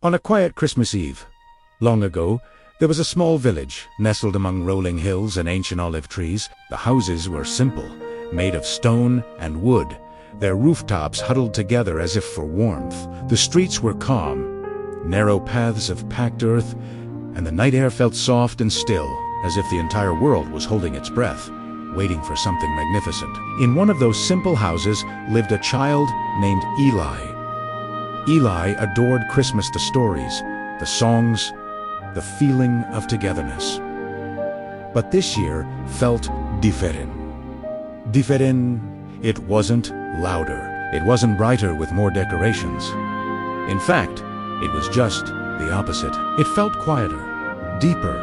On a quiet Christmas Eve, long ago, there was a small village nestled among rolling hills and ancient olive trees. The houses were simple, made of stone and wood, their rooftops huddled together as if for warmth. The streets were calm, narrow paths of packed earth, and the night air felt soft and still, as if the entire world was holding its breath, waiting for something magnificent. In one of those simple houses lived a child named Eli. Eli adored Christmas, the stories, the songs, the feeling of togetherness. But this year felt different. Different. It wasn't louder. It wasn't brighter with more decorations. In fact, it was just the opposite. It felt quieter, deeper,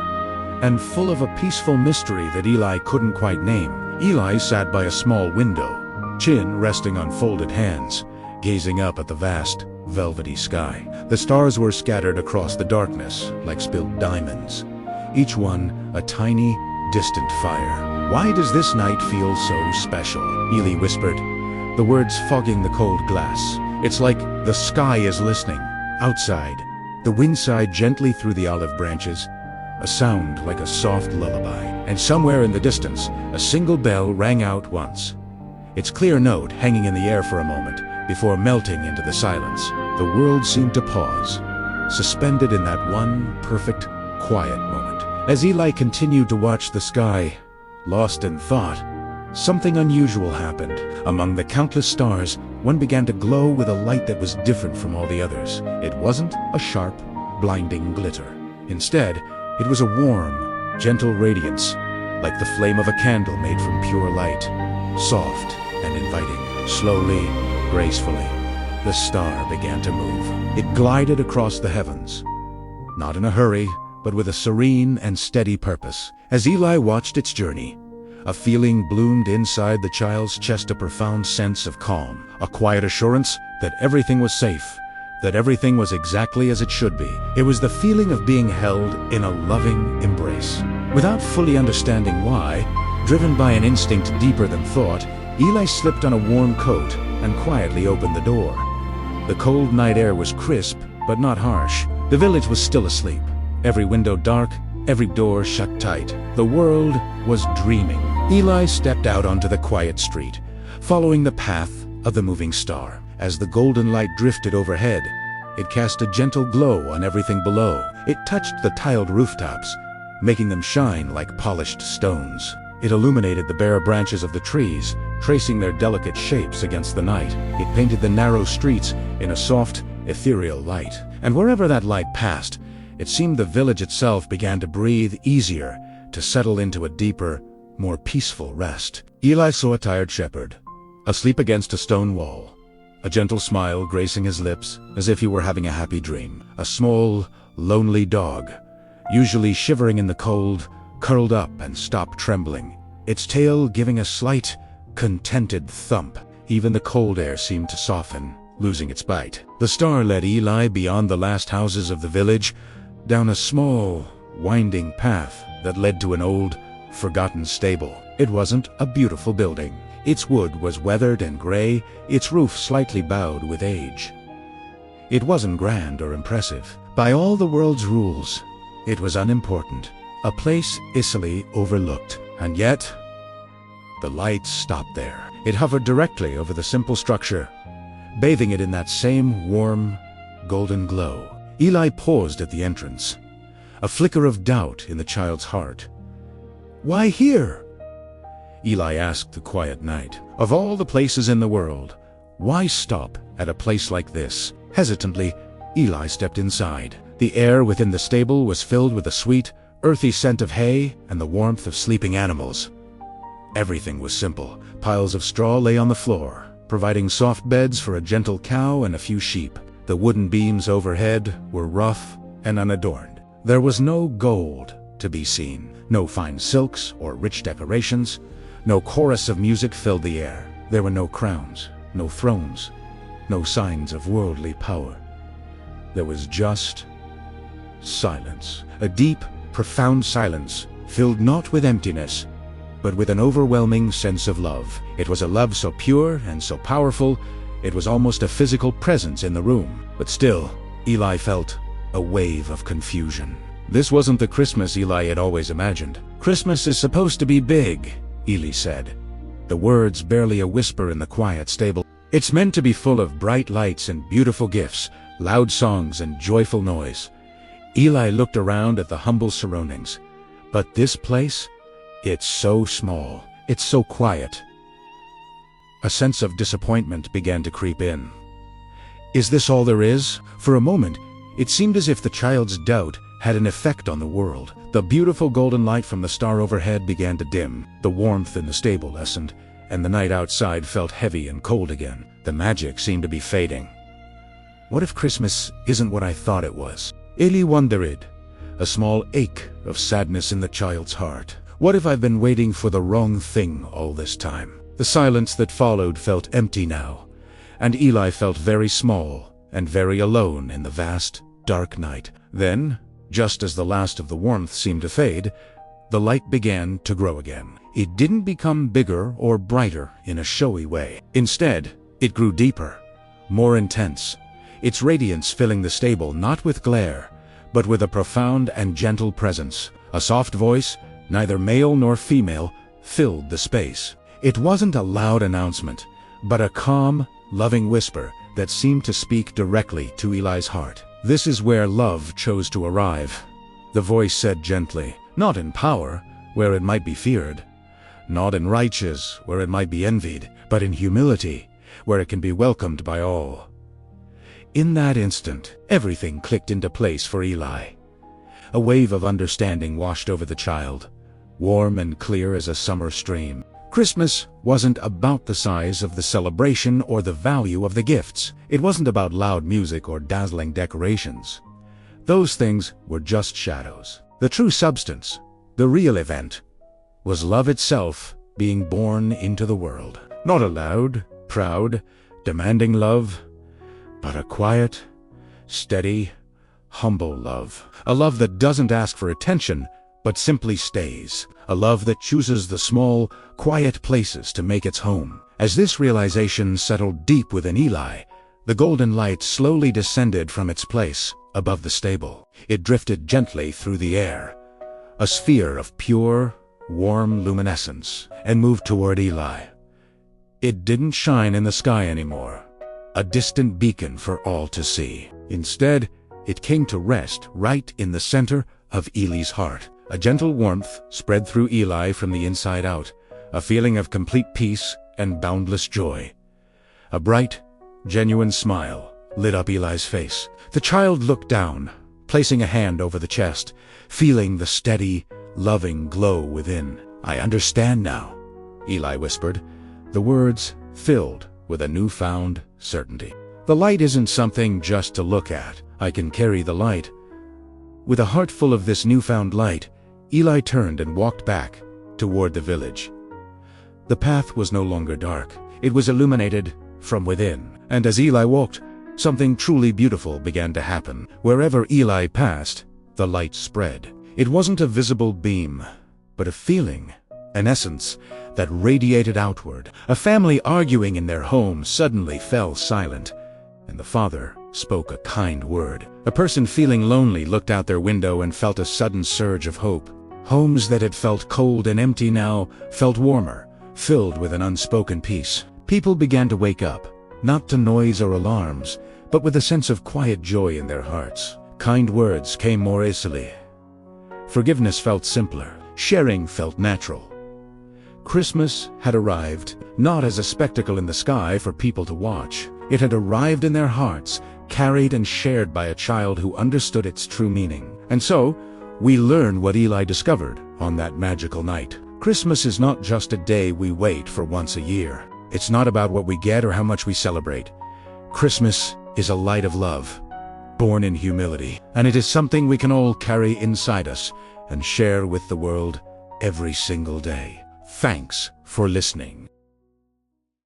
and full of a peaceful mystery that Eli couldn't quite name. Eli sat by a small window, chin resting on folded hands, gazing up at the vast, velvety sky. The stars were scattered across the darkness like spilled diamonds, each one a tiny, distant fire. "Why does this night feel so special?" Eli whispered, the words fogging the cold glass. "It's like the sky is listening." Outside, the wind sighed gently through the olive branches, a sound like a soft lullaby. And somewhere in the distance, a single bell rang out once, its clear note hanging in the air for a moment before melting into the silence. The world seemed to pause, suspended in that one perfect, quiet moment. As Eli continued to watch the sky, lost in thought, something unusual happened. Among the countless stars, one began to glow with a light that was different from all the others. It wasn't a sharp, blinding glitter. Instead, it was a warm, gentle radiance, like the flame of a candle made from pure light, soft and inviting. Slowly, gracefully, the star began to move. It glided across the heavens, not in a hurry, but with a serene and steady purpose. As Eli watched its journey, a feeling bloomed inside the child's chest, a profound sense of calm, a quiet assurance that everything was safe, that everything was exactly as it should be. It was the feeling of being held in a loving embrace. Without fully understanding why, driven by an instinct deeper than thought, Eli slipped on a warm coat and quietly opened the door. The cold night air was crisp, but not harsh. The village was still asleep, every window dark, every door shut tight. The world was dreaming. Eli stepped out onto the quiet street, following the path of the moving star. As the golden light drifted overhead, it cast a gentle glow on everything below. It touched the tiled rooftops, making them shine like polished stones. It illuminated the bare branches of the trees, tracing their delicate shapes against the night. It painted the narrow streets in a soft, ethereal light. And wherever that light passed, it seemed the village itself began to breathe easier, to settle into a deeper, more peaceful rest. Eli saw a tired shepherd, asleep against a stone wall, a gentle smile gracing his lips as if he were having a happy dream. A small, lonely dog, usually shivering in the cold, curled up and stopped trembling, its tail giving a slight, contented thump. Even the cold air seemed to soften, losing its bite. The star led Eli beyond the last houses of the village, down a small, winding path that led to an old, forgotten stable. It wasn't a beautiful building. Its wood was weathered and gray, its roof slightly bowed with age. It wasn't grand or impressive. By all the world's rules, it was unimportant. A place easily overlooked. And yet, the light stopped there. It hovered directly over the simple structure, bathing it in that same warm, golden glow. Eli paused at the entrance, a flicker of doubt in the child's heart. "Why here?" Eli asked the quiet night. Of all the places in the world, why stop at a place like this? Hesitantly, Eli stepped inside. The air within the stable was filled with the sweet, earthy scent of hay and the warmth of sleeping animals. Everything was simple. Piles of straw lay on the floor, providing soft beds for a gentle cow and a few sheep. The wooden beams overhead were rough and unadorned. There was no gold to be seen, no fine silks or rich decorations. No chorus of music filled the air. There were no crowns, no thrones, no signs of worldly power. There was just silence. A deep, profound silence, filled not with emptiness, but with an overwhelming sense of love. It was a love so pure and so powerful, it was almost a physical presence in the room. But still, Eli felt a wave of confusion. This wasn't the Christmas Eli had always imagined. "Christmas is supposed to be big," Eli said, the words barely a whisper in the quiet stable. "It's meant to be full of bright lights and beautiful gifts, loud songs and joyful noise." Eli looked around at the humble surroundings. "But this place? It's so small. It's so quiet." A sense of disappointment began to creep in. Is this all there is? For a moment, it seemed as if the child's doubt had an effect on the world. The beautiful golden light from the star overhead began to dim, the warmth in the stable lessened, and the night outside felt heavy and cold again. The magic seemed to be fading. What if Christmas isn't what I thought it was? Eli wondered, a small ache of sadness in the child's heart. What if I've been waiting for the wrong thing all this time? The silence that followed felt empty now, and Eli felt very small and very alone in the vast, dark night. Then, just as the last of the warmth seemed to fade, the light began to grow again. It didn't become bigger or brighter in a showy way. Instead, it grew deeper, more intense, its radiance filling the stable not with glare, but with a profound and gentle presence. A soft voice, neither male nor female, filled the space. It wasn't a loud announcement, but a calm, loving whisper that seemed to speak directly to Eli's heart. "This is where love chose to arrive," the voice said gently. "Not in power, where it might be feared. Not in riches, where it might be envied, but in humility, where it can be welcomed by all." In that instant, everything clicked into place for Eli. A wave of understanding washed over the child, warm and clear as a summer stream. Christmas wasn't about the size of the celebration or the value of the gifts. It wasn't about loud music or dazzling decorations. Those things were just shadows. The true substance, the real event, was love itself being born into the world. Not a loud, proud, demanding love, but a quiet, steady, humble love. A love that doesn't ask for attention, but simply stays. A love that chooses the small, quiet places to make its home. As this realization settled deep within Eli, the golden light slowly descended from its place above the stable. It drifted gently through the air, a sphere of pure, warm luminescence, and moved toward Eli. It didn't shine in the sky anymore, a distant beacon for all to see. Instead, it came to rest right in the center of Eli's heart. A gentle warmth spread through Eli from the inside out, a feeling of complete peace and boundless joy. A bright, genuine smile lit up Eli's face. The child looked down, placing a hand over the chest, feeling the steady, loving glow within. "I understand now," Eli whispered, the words filled with a newfound certainty. "The light isn't something just to look at. I can carry the light." With a heart full of this newfound light, Eli turned and walked back toward the village. The path was no longer dark. It was illuminated from within. And as Eli walked, something truly beautiful began to happen. Wherever Eli passed, the light spread. It wasn't a visible beam, but a feeling, an essence that radiated outward. A family arguing in their home suddenly fell silent, and the father spoke a kind word. A person feeling lonely looked out their window and felt a sudden surge of hope. Homes that had felt cold and empty now felt warmer, filled with an unspoken peace. People began to wake up, not to noise or alarms, but with a sense of quiet joy in their hearts. Kind words came more easily. Forgiveness felt simpler. Sharing felt natural. Christmas had arrived, not as a spectacle in the sky for people to watch. It had arrived in their hearts, carried and shared by a child who understood its true meaning. And so, we learn what Eli discovered on that magical night. Christmas is not just a day we wait for once a year. It's not about what we get or how much we celebrate. Christmas is a light of love, born in humility, and it is something we can all carry inside us and share with the world every single day. Thanks for listening.